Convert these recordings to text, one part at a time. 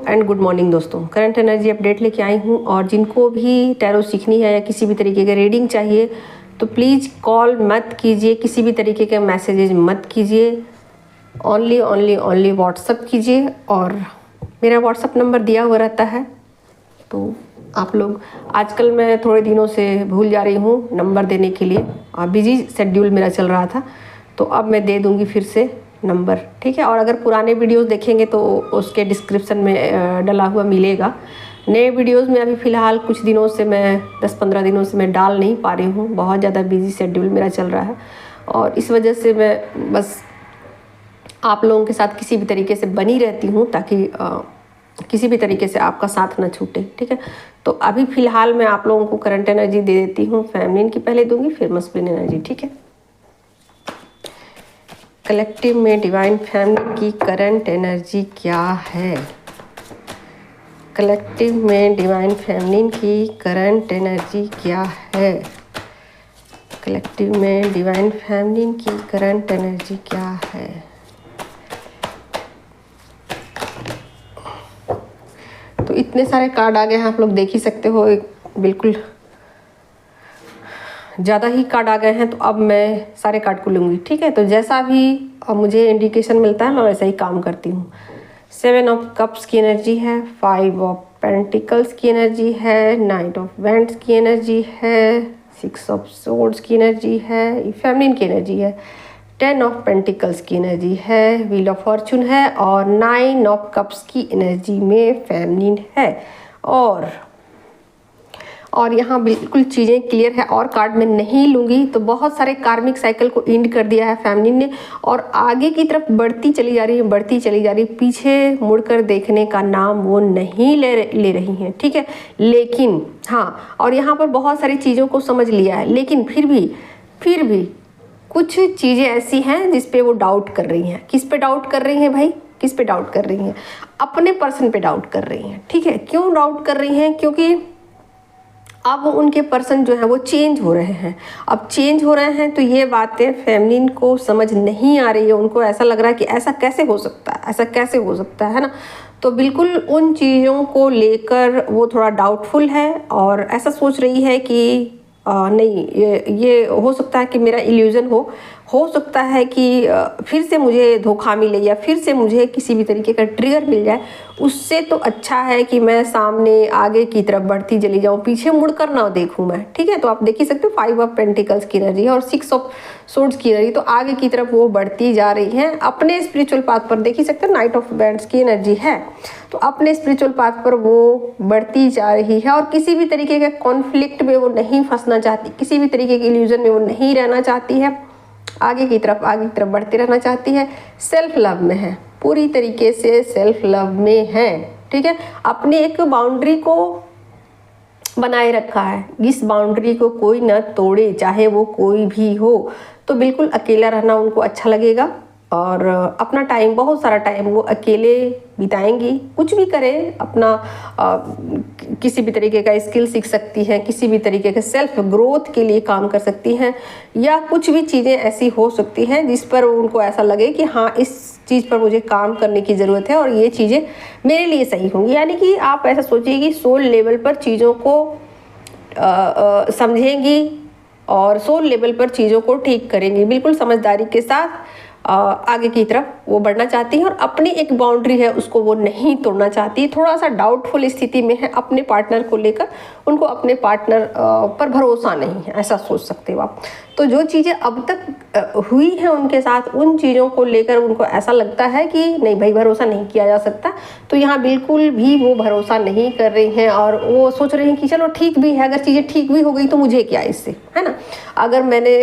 And good morning दोस्तों। Current energy update लेके आई हूँ और जिनको भी टैरो सीखनी है या किसी भी तरीके की रीडिंग चाहिए तो प्लीज़ कॉल मत कीजिए, किसी भी तरीके के मैसेजेज मत कीजिए, ओनली व्हाट्सअप कीजिए। और मेरा व्हाट्सअप नंबर दिया हुआ रहता है। तो आप लोग, आजकल मैं थोड़े दिनों से भूल जा रही हूँ नंबर देने के लिए, बिजी शेड्यूल मेरा चल रहा था, तो अब मैं दे दूँगी फिर से नंबर, ठीक है। और अगर पुराने वीडियोस देखेंगे तो उसके डिस्क्रिप्शन में डला हुआ मिलेगा। नए वीडियोस में अभी फ़िलहाल कुछ दिनों से मैं 10-15 दिनों से मैं डाल नहीं पा रही हूँ, बहुत ज़्यादा बिजी शेड्यूल मेरा चल रहा है और इस वजह से मैं बस आप लोगों के साथ किसी भी तरीके से बनी रहती हूँ ताकि किसी भी तरीके से आपका साथ ना छूटे, ठीक है। तो अभी फ़िलहाल मैं आप लोगों को करंट एनर्जी दे देती हूँ। फेमिनिन की पहले दूंगी, फिर मस्कुलिन एनर्जी, ठीक है। कलेक्टिव में डिवाइन फेमिनिन की करंट एनर्जी क्या है? कलेक्टिव में डिवाइन फेमिनिन की करंट एनर्जी क्या है? कलेक्टिव में डिवाइन फेमिनिन की करंट एनर्जी क्या है? तो इतने सारे कार्ड आ गए हैं, आप लोग देख ही सकते हो, बिल्कुल ज़्यादा ही कार्ड आ गए हैं। तो अब मैं सारे कार्ड को लूँगी, ठीक है। तो जैसा भी मुझे इंडिकेशन मिलता है मैं वैसा ही काम करती हूँ। 7 ऑफ कप्स की एनर्जी है, 5 ऑफ पेंटिकल्स की एनर्जी है, 9 ऑफ वेंट्स की एनर्जी है, 6 ऑफ सोर्ड्स की एनर्जी है, फेमिनिन की एनर्जी है, 10 ऑफ पेंटिकल्स की एनर्जी है, व्हील ऑफ फॉर्चून है और 9 ऑफ कप्स की एनर्जी में फेमिनिन है। और यहाँ बिल्कुल चीज़ें क्लियर है और कार्ड में नहीं लूँगी। तो बहुत सारे कार्मिक साइकिल को एंड कर दिया है फेमिनिन ने और आगे की तरफ बढ़ती चली जा रही है, पीछे मुड़कर देखने का नाम वो नहीं ले रही हैं, ठीक है। लेकिन हाँ, और यहाँ पर बहुत सारी चीज़ों को समझ लिया है, लेकिन फिर भी कुछ चीज़ें ऐसी हैं जिस पे वो डाउट कर रही हैं। किस पे डाउट कर रही हैं भाई? किस पे डाउट कर रही हैं? अपने पर्सन पे डाउट कर रही हैं, ठीक है। क्यों डाउट कर रही हैं? क्योंकि अब उनके पर्सन जो है वो चेंज हो रहे हैं। अब चेंज हो रहे हैं तो ये बातें फेमिनिन को समझ नहीं आ रही है। उनको ऐसा लग रहा है कि ऐसा कैसे हो सकता है ना। तो बिल्कुल उन चीज़ों को लेकर वो थोड़ा डाउटफुल है और ऐसा सोच रही है कि नहीं, ये हो सकता है कि मेरा इल्यूज़न हो सकता है कि फिर से मुझे धोखा मिले या फिर से मुझे किसी भी तरीके का ट्रिगर मिल जाए। उससे तो अच्छा है कि मैं सामने आगे की तरफ बढ़ती चली जाऊँ, पीछे मुड़कर ना देखूँ मैं, ठीक है। तो आप देख ही सकते हो 5 ऑफ पेंटिकल्स की एनर्जी है और 6 ऑफ सोर्ड्स की एनर्जी, तो आगे की तरफ वो बढ़ती जा रही हैं अपने स्पिरिचुअल पाथ पर। देख ही सकते हो 9 ऑफ वेंट्स की एनर्जी है, तो अपने स्पिरिचुअल पाथ पर वो बढ़ती जा रही है और किसी भी तरीके के कॉन्फ्लिक्ट में वो नहीं फंसना चाहती, किसी भी तरीके के इल्यूजन में वो नहीं रहना चाहती है, आगे की तरफ बढ़ती रहना चाहती है। सेल्फ लव में है, पूरी तरीके से सेल्फ लव में है, ठीक है। अपनी एक बाउंड्री को बनाए रखा है, इस बाउंड्री को कोई ना तोड़े, चाहे वो कोई भी हो। तो बिल्कुल अकेला रहना उनको अच्छा लगेगा और अपना टाइम, बहुत सारा टाइम वो अकेले बिताएंगी। कुछ भी करें, अपना किसी भी तरीके का स्किल सीख सकती हैं, किसी भी तरीके के सेल्फ ग्रोथ के लिए काम कर सकती हैं, या कुछ भी चीज़ें ऐसी हो सकती हैं जिस पर उनको ऐसा लगे कि हाँ, इस चीज़ पर मुझे काम करने की ज़रूरत है और ये चीज़ें मेरे लिए सही होंगी। यानी कि आप ऐसा सोचिए कि सोल लेवल पर चीज़ों को समझेंगी और सोल लेवल पर चीज़ों को ठीक करेंगी, बिल्कुल समझदारी के साथ आगे की तरफ वो बढ़ना चाहती है और अपनी एक बाउंड्री है उसको वो नहीं तोड़ना चाहती। थोड़ा सा डाउटफुल स्थिति में है अपने पार्टनर को लेकर, उनको अपने पार्टनर पर भरोसा नहीं है, ऐसा सोच सकते हो आप। तो जो चीज़ें अब तक हुई हैं उनके साथ, उन चीज़ों को लेकर उनको ऐसा लगता है कि नहीं भाई, भरोसा नहीं किया जा सकता। तो यहाँ बिल्कुल भी वो भरोसा नहीं कर रही हैं और वो सोच रही हैं कि चलो ठीक भी है, अगर चीज़ें ठीक भी हो गई तो मुझे क्या इससे, है ना। अगर मैंने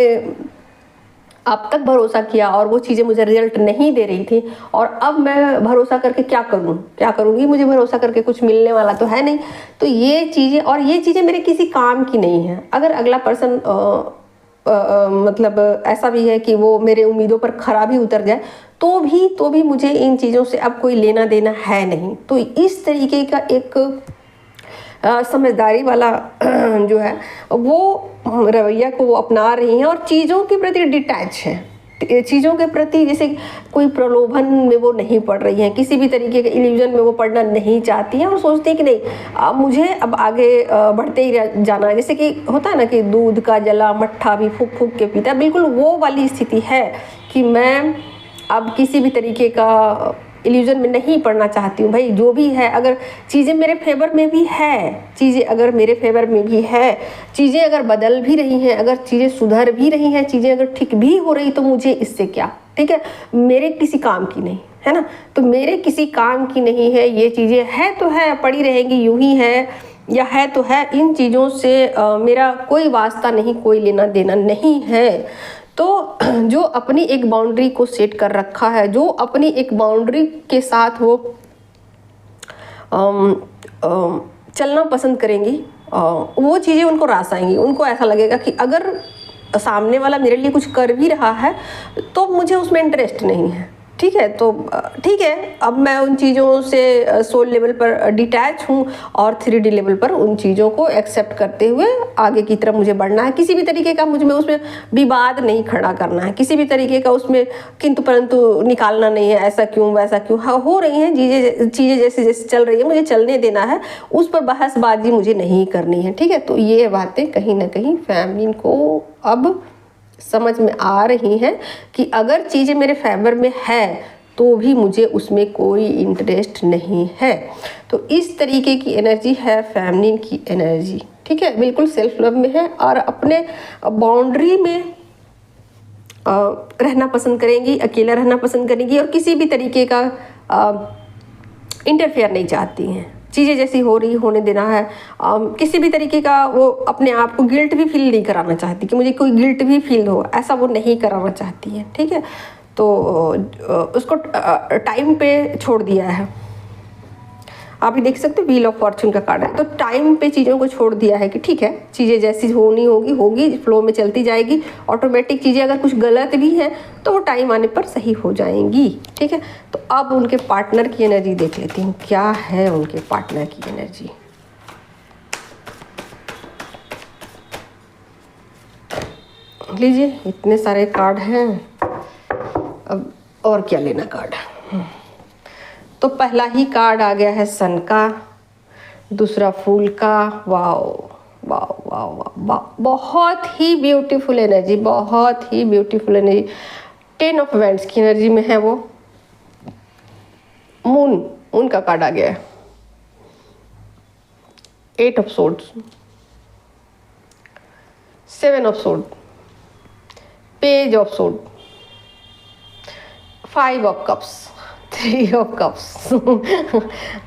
अब तक भरोसा किया और वो चीज़ें मुझे रिजल्ट नहीं दे रही थी और अब मैं भरोसा करके क्या करूँगी, मुझे भरोसा करके कुछ मिलने वाला तो है नहीं। तो ये चीज़ें मेरे किसी काम की नहीं है। अगर अगला पर्सन मतलब ऐसा भी है कि वो मेरे उम्मीदों पर खरा भी उतर जाए तो भी मुझे इन चीज़ों से अब कोई लेना देना है नहीं। तो इस तरीके का एक समझदारी वाला जो है वो रवैया को वो अपना रही हैं और चीज़ों के प्रति डिटैच है, चीज़ों के प्रति जैसे कोई प्रलोभन में वो नहीं पड़ रही हैं, किसी भी तरीके के इल्यूजन में वो पढ़ना नहीं चाहती हैं और सोचती हैं कि नहीं अब मुझे अब आगे बढ़ते ही जाना है। जैसे कि होता है ना कि दूध का जला मट्ठा भी फूक फूक के पीता, बिल्कुल वो वाली स्थिति है कि मैं अब किसी भी तरीके का इल्यूजन में नहीं पढ़ना चाहती हूँ। भाई जो भी है, अगर चीज़ें मेरे फेवर में भी है, चीज़ें अगर मेरे फेवर में भी है, चीज़ें अगर बदल भी रही हैं, अगर चीज़ें सुधर भी रही हैं, चीज़ें अगर ठीक भी हो रही, तो मुझे इससे क्या, ठीक है, मेरे किसी काम की नहीं है ना, तो मेरे किसी काम की नहीं है ये चीज़ें, है तो है, पड़ी रहेंगी यूं ही है, या है तो है, इन चीज़ों से मेरा कोई वास्ता नहीं, कोई लेना देना नहीं है। तो जो अपनी एक बाउंड्री को सेट कर रखा है, जो अपनी एक बाउंड्री के साथ वो चलना पसंद करेंगी, वो चीज़ें उनको रास आएंगी। उनको ऐसा लगेगा कि अगर सामने वाला मेरे लिए कुछ कर भी रहा है तो मुझे उसमें इंटरेस्ट नहीं है, ठीक है, तो ठीक है, अब मैं उन चीज़ों से सोल लेवल पर डिटैच हूँ और 3D लेवल पर उन चीज़ों को एक्सेप्ट करते हुए आगे की तरफ मुझे बढ़ना है। किसी भी तरीके का मुझे में उसमें विवाद नहीं खड़ा करना है, किसी भी तरीके का उसमें किंतु परंतु निकालना नहीं है, ऐसा क्यों वैसा क्यों, हाँ हो रही हैं चीज़ें जैसे जैसे चल रही है, मुझे चलने देना है, उस पर बहसबाजी मुझे नहीं करनी है, ठीक है। तो ये बातें कहीं ना कहीं फैमिली को अब समझ में आ रही हैं कि अगर चीज़ें मेरे फेवर में है तो भी मुझे उसमें कोई इंटरेस्ट नहीं है। तो इस तरीके की एनर्जी है फेमिनिन की एनर्जी, ठीक है, बिल्कुल सेल्फ लव में है और अपने बाउंड्री में रहना पसंद करेंगी, अकेला रहना पसंद करेंगी और किसी भी तरीके का इंटरफेयर नहीं चाहती हैं। चीज़ें जैसी हो रही होने देना है, किसी भी तरीके का वो अपने आप को गिल्ट भी फील नहीं कराना चाहती कि मुझे कोई गिल्ट भी फील हो, ऐसा वो नहीं कराना चाहती है, ठीक है। तो उसको टाइम पे छोड़ दिया है। आप भी देख सकते हो व्हील ऑफ फॉर्चून का कार्ड है, तो टाइम पे चीज़ों को छोड़ दिया है कि ठीक है, चीज़ें जैसी होनी होगी होगी, फ्लो में चलती जाएगी, ऑटोमेटिक चीज़ें अगर कुछ गलत भी हैं तो वो टाइम आने पर सही हो जाएंगी, ठीक है। तो अब उनके पार्टनर की एनर्जी देख लेती हूँ, क्या है उनके पार्टनर की एनर्जी। लीजिए, इतने सारे कार्ड हैं, अब और क्या लेना कार्ड। तो पहला ही कार्ड आ गया है सन का, दूसरा फूल का, वाओ वाओ वाओ वाओ, बहुत ही ब्यूटीफुल एनर्जी, बहुत ही ब्यूटीफुल एनर्जी। 10 ऑफ वैंड्स की एनर्जी में है वो। मून का कार्ड आ गया है, 8 of swords, 7 of sword, page of sword, 5 of cups, 3 of cups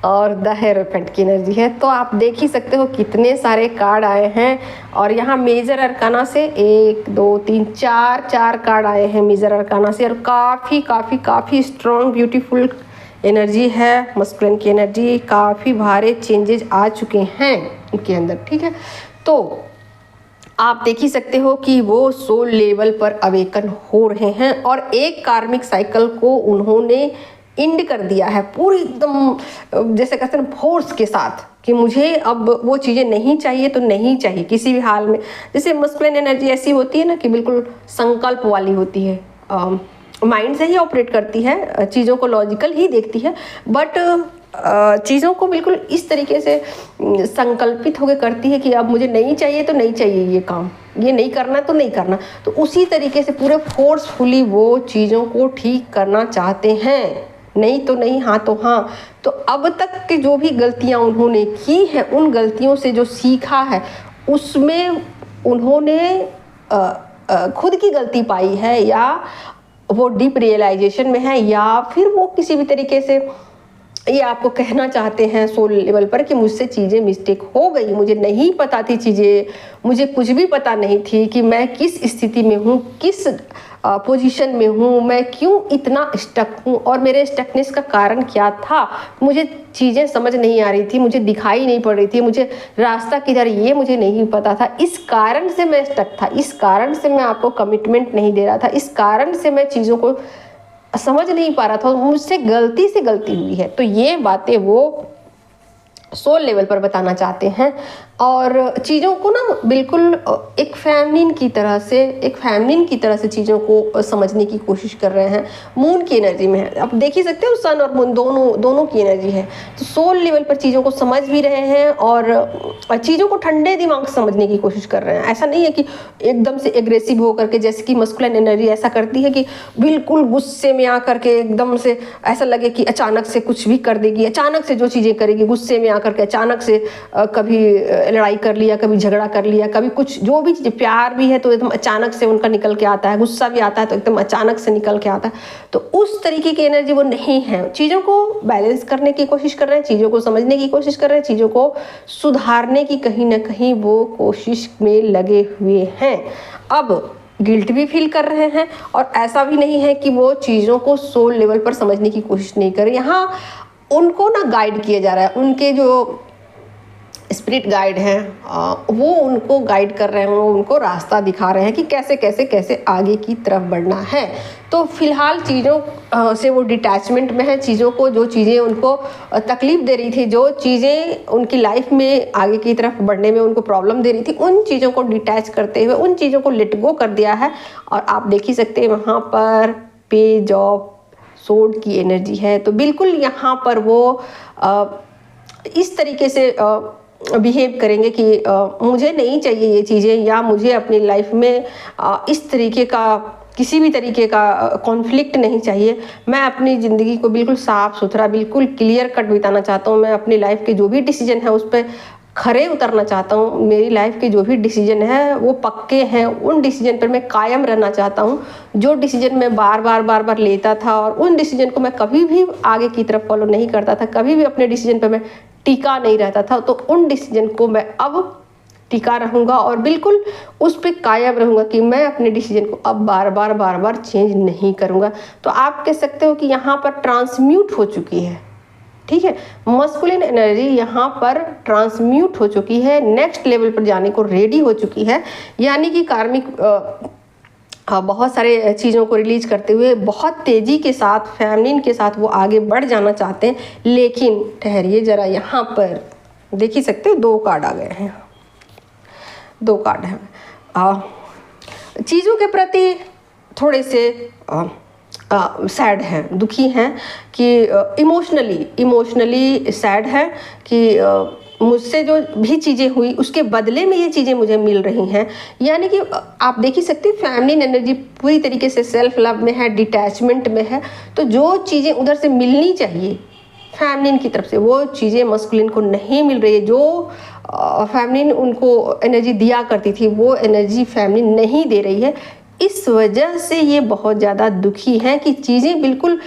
और द हेरोफेंट की एनर्जी है। तो आप देख ही सकते हो कितने सारे कार्ड आए हैं। और यहाँ मेजर अरकाना से 1 2 3 4 कार्ड आए हैं मेजर अरकाना से, और काफ़ी काफ़ी काफ़ी स्ट्रॉन्ग ब्यूटीफुल एनर्जी है। मस्कुलिन की एनर्जी, काफ़ी भारे चेंजेस आ चुके हैं इनके अंदर, ठीक है। तो आप देख ही सकते हो कि वो सोल लेवल पर अवेकन हो रहे हैं और एक कार्मिक साइकिल को उन्होंने इंड कर दिया है पूरी एकदम, जैसे कहते हैं फोर्स के साथ, कि मुझे अब वो चीज़ें नहीं चाहिए तो नहीं चाहिए किसी भी हाल में। जैसे मस्कुलिन एनर्जी ऐसी होती है ना कि बिल्कुल संकल्प वाली होती है, माइंड से ही ऑपरेट करती है, चीज़ों को लॉजिकल ही देखती है, बट चीज़ों को बिल्कुल इस तरीके से संकल्पित होकर करती है कि अब मुझे नहीं चाहिए तो नहीं चाहिए, ये काम ये नहीं करना तो नहीं करना। तो उसी तरीके से पूरे फोर्सफुली वो चीज़ों को ठीक करना चाहते हैं, नहीं तो नहीं, हाँ तो हाँ। तो अब तक की जो भी गलतियाँ उन्होंने की हैं, उन गलतियों से जो सीखा है उसमें उन्होंने खुद की गलती पाई है, या वो डीप रियलाइजेशन में है, या फिर वो किसी भी तरीके से ये आपको कहना चाहते हैं सोल लेवल पर कि मुझसे चीज़ें मिस्टेक हो गई, मुझे नहीं पता थी चीज़ें, मुझे कुछ भी पता नहीं थी कि मैं किस स्थिति में हूँ, किस पोजीशन में हूँ, मैं क्यों इतना स्टक हूँ और मेरे स्टकनेस का कारण क्या था, मुझे चीज़ें समझ नहीं आ रही थी, मुझे दिखाई नहीं पड़ रही थी, मुझे रास्ता किधर ये मुझे नहीं पता था, इस कारण से मैं स्टक था, इस कारण से मैं आपको कमिटमेंट नहीं दे रहा था, इस कारण से मैं चीज़ों को समझ नहीं पा रहा था, मुझसे गलती से गलती हुई है। तो ये बातें वो सोल लेवल पर बताना चाहते हैं और चीज़ों को ना बिल्कुल एक फैमिलीन की तरह से चीज़ों को समझने की कोशिश कर रहे हैं। मून की एनर्जी में है, आप देख ही सकते हो, सन और मून दोनों की एनर्जी है। तो सोल लेवल पर चीज़ों को समझ भी रहे हैं और चीज़ों को ठंडे दिमाग से समझने की कोशिश कर रहे हैं। ऐसा नहीं है कि एकदम से एग्रेसिव होकर के, जैसे कि मस्कुलिन एनर्जी ऐसा करती है कि बिल्कुल गुस्से में आकर के एकदम से ऐसा लगे कि अचानक से कुछ भी कर देगी, अचानक से जो चीज़ें करेगी, गुस्से में आकर के अचानक से कभी लड़ाई कर लिया, कभी झगड़ा कर लिया, कभी कुछ जो भी चीज़, प्यार भी है तो एकदम अचानक से उनका निकल के आता है, गुस्सा भी आता है तो एकदम अचानक से निकल के आता है। तो उस तरीके की एनर्जी वो नहीं है। चीज़ों को बैलेंस करने की कोशिश कर रहे हैं, चीज़ों को समझने की कोशिश कर रहे हैं, चीज़ों को सुधारने की कहीं ना कहीं वो कोशिश में लगे हुए हैं। अब गिल्ट भी फील कर रहे हैं और ऐसा भी नहीं है कि वो चीज़ों को सोल लेवल पर समझने की कोशिश नहीं कर रहे। यहाँ उनको ना गाइड किया जा रहा है, उनके जो स्पिरिट गाइड हैं वो उनको गाइड कर रहे हैं, वो उनको रास्ता दिखा रहे हैं कि कैसे कैसे कैसे आगे की तरफ बढ़ना है। तो फिलहाल चीज़ों से वो डिटैचमेंट में है। चीज़ों को, जो चीज़ें उनको तकलीफ़ दे रही थी, जो चीज़ें उनकी लाइफ में आगे की तरफ बढ़ने में उनको प्रॉब्लम दे रही थी, उन चीज़ों को डिटैच करते हुए उन चीज़ों को लेट गो कर दिया है। और आप देख ही सकते हैं वहाँ पर पेज ऑफ सोर्ड की एनर्जी है। तो बिल्कुल यहाँ पर वो इस तरीके से बिहेव करेंगे कि मुझे नहीं चाहिए ये चीज़ें, या मुझे अपनी लाइफ में इस तरीके का किसी भी तरीके का कॉन्फ्लिक्ट नहीं चाहिए। मैं अपनी ज़िंदगी को बिल्कुल साफ़ सुथरा, बिल्कुल क्लियर कट बिताना चाहता हूँ। मैं अपनी लाइफ के जो भी डिसीजन है उस पर खरे उतरना चाहता हूँ। मेरी लाइफ के जो भी डिसीजन है वो पक्के हैं, उन डिसीजन पर मैं कायम रहना चाहता हूँ। जो डिसीजन मैं बार बार लेता था और उन डिसीजन को मैं कभी भी आगे की तरफ फॉलो नहीं करता था, कभी भी अपने डिसीजन पर मैं टिका नहीं रहता था, तो उन डिसीजन को मैं अब टिका रहूँगा और बिल्कुल उस पर कायम रहूँगा कि मैं अपने डिसीजन को अब बार बार चेंज नहीं करूँगा। तो आप कह सकते हो कि यहाँ पर ट्रांसम्यूट हो चुकी है, ठीक है। मस्कुलिन एनर्जी यहाँ पर ट्रांसम्यूट हो चुकी है, नेक्स्ट लेवल पर जाने को रेडी हो चुकी है। यानी कि कार्मिक बहुत सारे चीज़ों को रिलीज करते हुए बहुत तेज़ी के साथ, फैमिलीन के साथ वो आगे बढ़ जाना चाहते हैं। लेकिन ठहरिए ज़रा, यहाँ पर देख ही सकते हो 2 कार्ड आ गए हैं, 2 कार्ड हैं। चीज़ों के प्रति थोड़े से सैड हैं, दुखी हैं कि इमोशनली सैड है कि मुझसे जो भी चीज़ें हुई उसके बदले में ये चीज़ें मुझे मिल रही हैं। यानी कि आप देख ही सकते हैं फैमिलीन एनर्जी पूरी तरीके से सेल्फ लव में है, डिटैचमेंट में है। तो जो चीज़ें उधर से मिलनी चाहिए फैमिलीन की तरफ से, वो चीज़ें मस्कुलिन को नहीं मिल रही है। जो फैमिलीन उनको एनर्जी दिया करती थी वो एनर्जी फैमिलीन नहीं दे रही है। इस वजह से ये बहुत ज़्यादा दुखी हैं कि चीज़ें बिल्कुल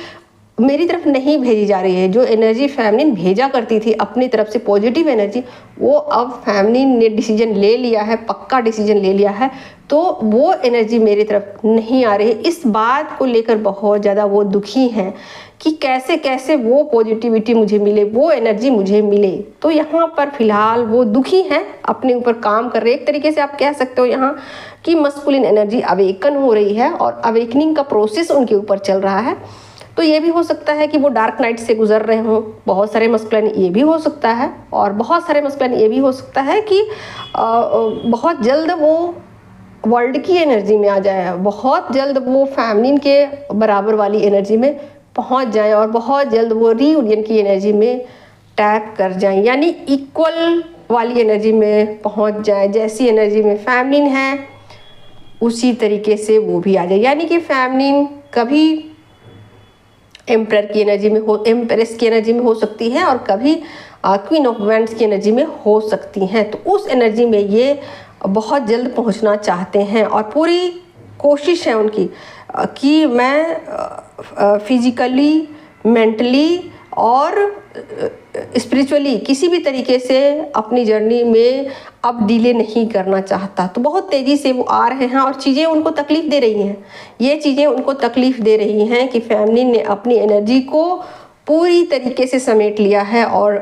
मेरी तरफ नहीं भेजी जा रही है। जो एनर्जी फैमिलीन भेजा करती थी अपनी तरफ से, पॉजिटिव एनर्जी, वो अब फैमिलीन ने डिसीजन ले लिया है, पक्का डिसीजन ले लिया है, तो वो एनर्जी मेरी तरफ नहीं आ रही है। इस बात को लेकर बहुत ज़्यादा वो दुखी हैं कि कैसे कैसे वो पॉजिटिविटी मुझे मिले, वो एनर्जी मुझे मिले। तो यहाँ पर फिलहाल वो दुखी हैं, अपने ऊपर काम कर रहे हैं। एक तरीके से आप कह सकते हो यहाँ कि मस्कुलिन एनर्जी अवेकन हो रही है और अवेकनिंग का प्रोसेस उनके ऊपर चल रहा है। तो ये भी हो सकता है कि वो डार्क नाइट से गुजर रहे हों, बहुत सारे मस्कुलिन ये भी हो सकता है, और बहुत सारे मस्कुलिन ये भी हो सकता है कि बहुत जल्द वो वर्ल्ड की एनर्जी में आ जाए, बहुत जल्द वो फैमिलीन के बराबर वाली एनर्जी में पहुंच जाए और बहुत जल्द वो रीयूनियन की एनर्जी में टैप कर जाएं, यानी इक्वल वाली एनर्जी में पहुंच जाए। जैसी एनर्जी में फैमिलीन है उसी तरीके से वो भी आ जाए। यानी कि फैमिलीन कभी एम्परर की एनर्जी में हो, एम्प्रेस की एनर्जी में हो सकती है, और कभी क्वीन ऑफ वैंड्स की एनर्जी में हो सकती हैं। तो उस एनर्जी में ये बहुत जल्द पहुंचना चाहते हैं और पूरी कोशिश है उनकी कि मैं फिजिकली, मेंटली और स्पिरिचुअली किसी भी तरीके से अपनी जर्नी में अब डिले नहीं करना चाहता। तो बहुत तेज़ी से वो आ रहे हैं और चीज़ें उनको तकलीफ़ दे रही हैं। ये चीज़ें उनको तकलीफ़ दे रही हैं कि फैमिली ने अपनी एनर्जी को पूरी तरीके से समेट लिया है और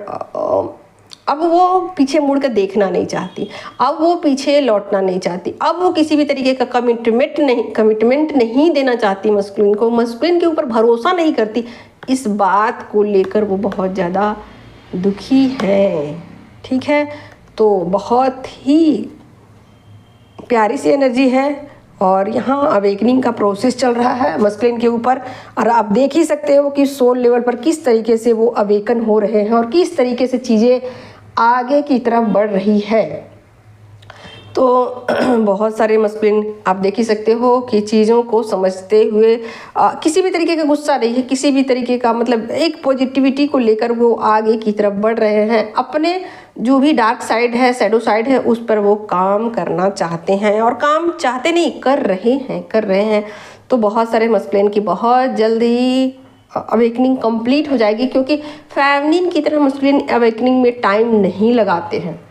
अब वो पीछे मुड़ कर देखना नहीं चाहती, अब वो पीछे लौटना नहीं चाहती, अब वो किसी भी तरीके का कमिटमेंट नहीं देना चाहती मस्कुलिन को, मस्कुलिन के ऊपर भरोसा नहीं करती। इस बात को लेकर वो बहुत ज़्यादा दुखी हैं, ठीक है। तो बहुत ही प्यारी सी एनर्जी है और यहाँ अवेकनिंग का प्रोसेस चल रहा है मस्कुलिन के ऊपर, और आप देख ही सकते हो कि सोल लेवल पर किस तरीके से वो अवेकन हो रहे हैं और किस तरीके से चीज़ें आगे की तरफ बढ़ रही है। तो बहुत सारे मस्कुलिन आप देख ही सकते हो कि चीज़ों को समझते हुए किसी भी तरीके का गुस्सा नहीं है, किसी भी तरीके का मतलब एक पॉजिटिविटी को लेकर वो आगे की तरफ बढ़ रहे हैं। अपने जो भी डार्क साइड है, शैडो साइड है, उस पर वो काम करना चाहते हैं, और काम चाहते नहीं कर रहे हैं। तो बहुत सारे मस्कुलिन की बहुत जल्दी अवेकनिंग कंप्लीट हो जाएगी, क्योंकि फेमिनिन की तरह मस्कुलिन अवेकनिंग में टाइम नहीं लगाते हैं।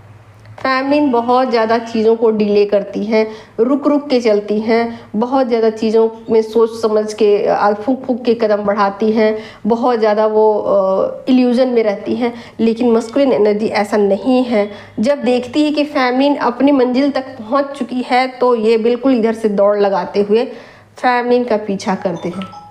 फेमिनिन बहुत ज़्यादा चीज़ों को डिले करती हैं, रुक रुक के चलती हैं, बहुत ज़्यादा चीज़ों में सोच समझ के फूंक फूंक के कदम बढ़ाती हैं, बहुत ज़्यादा वो इल्यूज़न में रहती हैं। लेकिन मस्कुलिन एनर्जी ऐसा नहीं है। जब देखती है कि फेमिनिन अपनी मंजिल तक पहुंच चुकी है, तो ये बिल्कुल इधर से दौड़ लगाते हुए फेमिनिन का पीछा करते हैं।